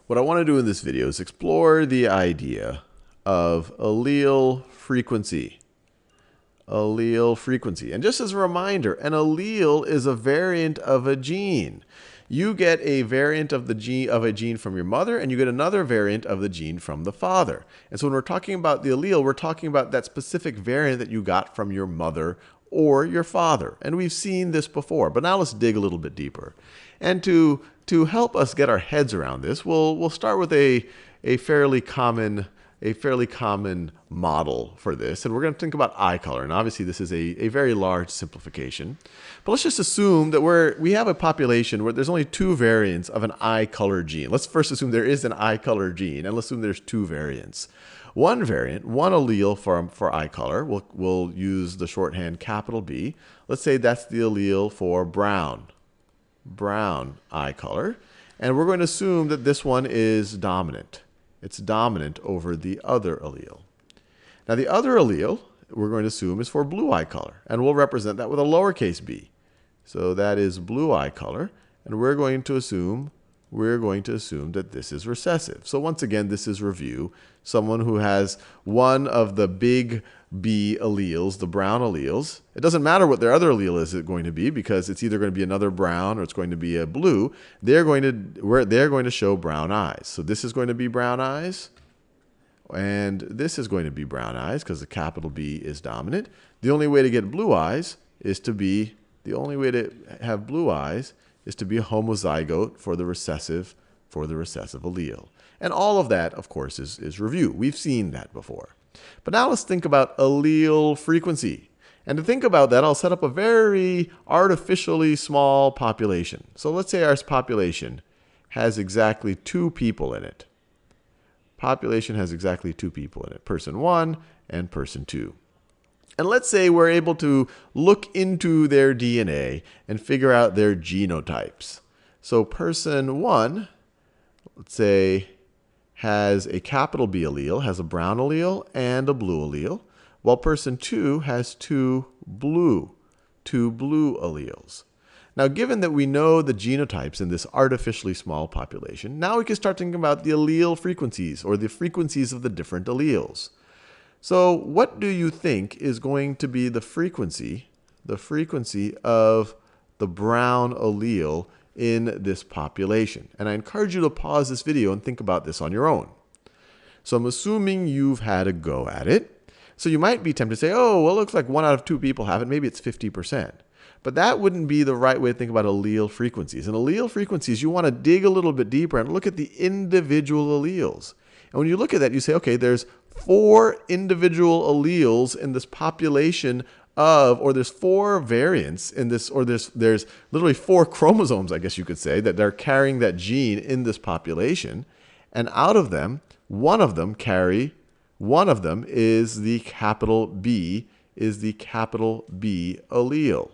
What I want to do in this video is explore the idea of allele frequency. Allele frequency. And just as a reminder, an allele is a variant of a gene. You get a variant of a gene from your mother, and you get another variant of the gene from the father. And so when we're talking about the allele, we're talking about that specific variant that you got from your mother or your father. And we've seen this before, but now let's dig a little bit deeper. And to help us get our heads around this, we'll start with a fairly common model for this. And we're going to think about eye color. And obviously this is a very large simplification. But let's just assume that we have a population where there's only two variants of an eye color gene. Let's first assume there is an eye color gene, and let's assume there's two variants. One variant, one allele for eye color, we'll use the shorthand capital B. Let's say that's the allele for brown eye color. And we're going to assume that this one is dominant. It's dominant over the other allele. Now the other allele we're going to assume is for blue eye color. And we'll represent that with a lowercase b. So that is blue eye color. And we're going to assume that this is recessive. So once again, this is review. Someone who has one of the big B alleles, the brown alleles. It doesn't matter what their other allele is going to be, because it's either going to be another brown or it's going to be a blue. They're going to show brown eyes. So this is going to be brown eyes, and this is going to be brown eyes because the capital B is dominant. The only way to get blue eyes is to be a homozygote for the recessive allele. And all of that, of course, is review. We've seen that before. But now let's think about allele frequency. And to think about that, I'll set up a very artificially small population. So let's say our population has exactly two people in it. Population has exactly two people in it, person 1 and person 2. And let's say we're able to look into their DNA and figure out their genotypes. So person 1, let's say, has a capital B allele, has a brown allele and a blue allele, while person 2 has two blue alleles. Now, given that we know the genotypes in this artificially small population, now we can start thinking about the allele frequencies, or the frequencies of the different alleles. So what do you think is going to be the frequency of the brown allele in this population? And I encourage you to pause this video and think about this on your own. So I'm assuming you've had a go at it. So you might be tempted to say, oh, well, it looks like 1 out of 2 people have it. Maybe it's 50%. But that wouldn't be the right way to think about allele frequencies. And allele frequencies, you want to dig a little bit deeper and look at the individual alleles. And when you look at that, you say, okay, there's 4 individual alleles in this population or there's 4 variants in this, or there's literally 4 chromosomes, I guess you could say, that they're carrying that gene in this population. And out of them, one of them is the capital B allele.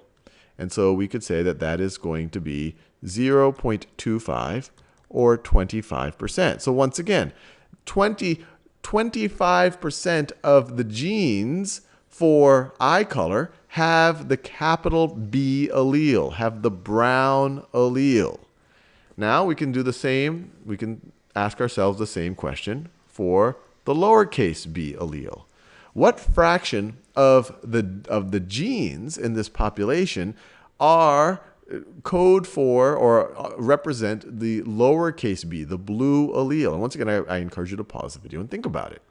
And so we could say that that is going to be 0.25 or 25%. So once again, 25% of the genes for eye color have the capital B allele, have the brown allele. Now we can do the same. We can ask ourselves the same question for the lowercase b allele. What fraction of the genes in this population are code for or represent the lowercase b, the blue allele? And once again, I encourage you to pause the video and think about it.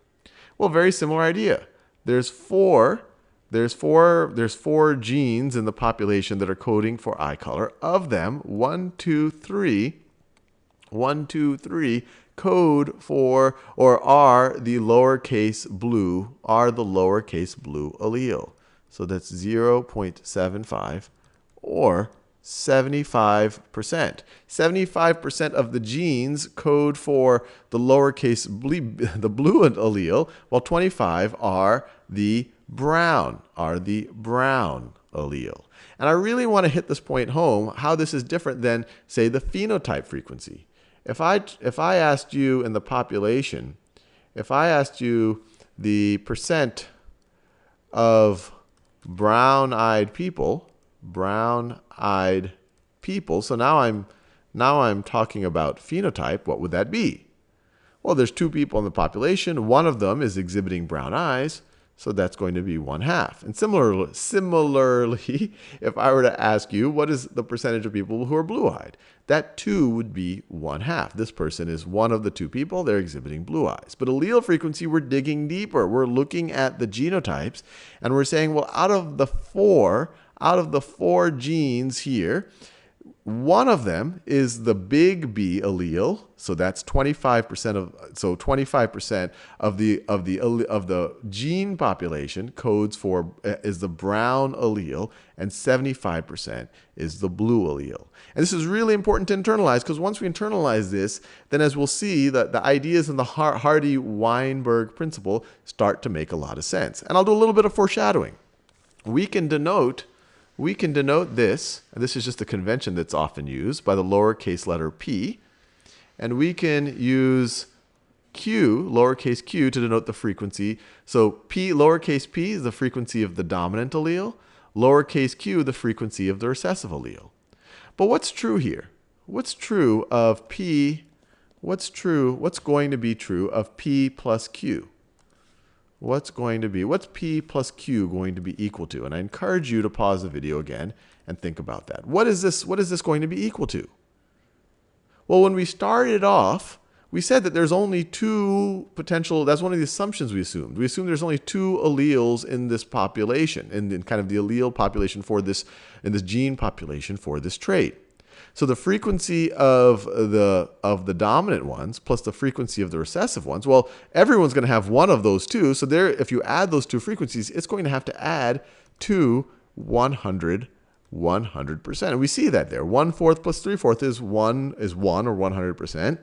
Well, very similar idea. There's four genes in the population that are coding for eye color. Of them, 1, 2, 3 code for or are the lowercase blue allele. So that's 0.75 or 75%. 75% of the genes code for the lowercase the blue allele, while 25 are the brown allele. And I really want to hit this point home, how this is different than, say, the phenotype frequency. If I asked you in the population, if I asked you the percent of brown-eyed people, so now I'm talking about phenotype, what would that be? Well, there's 2 people in the population. One of them is exhibiting brown eyes, so that's going to be 1/2. And similarly, if I were to ask you, what is the percentage of people who are blue-eyed? That 2 would be 1/2. This person is one of the 2 people. They're exhibiting blue eyes. But allele frequency, we're digging deeper. We're looking at the genotypes, and we're saying, well, out of the four genes here, one of them is the big B allele, so that's 25% of the gene population codes for is the brown allele, and 75% is the blue allele. And this is really important to internalize, because once we internalize this, then as we'll see, the ideas in the Hardy-Weinberg principle start to make a lot of sense. And I'll do a little bit of foreshadowing. We can denote this, and this is just a convention that's often used, by the lowercase letter p. And we can use q, lowercase q, to denote the frequency. So p, lowercase p, is the frequency of the dominant allele. Lowercase q, the frequency of the recessive allele. But what's true here? What's true of p? What's going to be true of p plus q? What's p plus q going to be equal to? And I encourage you to pause the video again and think about that. What is this going to be equal to? Well, when we started off, we said that there's only 2 potential, that's one of the assumptions we assumed. We assumed there's only 2 alleles in this population, in kind of the allele population for this, in this gene population for this trait. So the frequency of the dominant ones plus the frequency of the recessive ones, well, everyone's going to have one of those 2. So there, if you add those 2 frequencies, it's going to have to add to 100%. And we see that there. 1/4 plus 3/4 is 1 or 100%.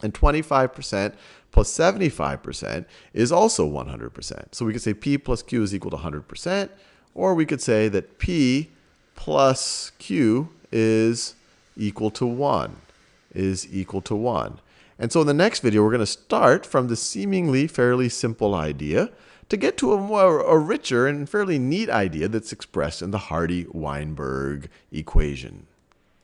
And 25% plus 75% is also 100%. So we could say P plus Q is equal to 100%. Or we could say that P plus Q is equal to 1, And so in the next video, we're going to start from the seemingly fairly simple idea to get to a richer and fairly neat idea that's expressed in the Hardy-Weinberg equation.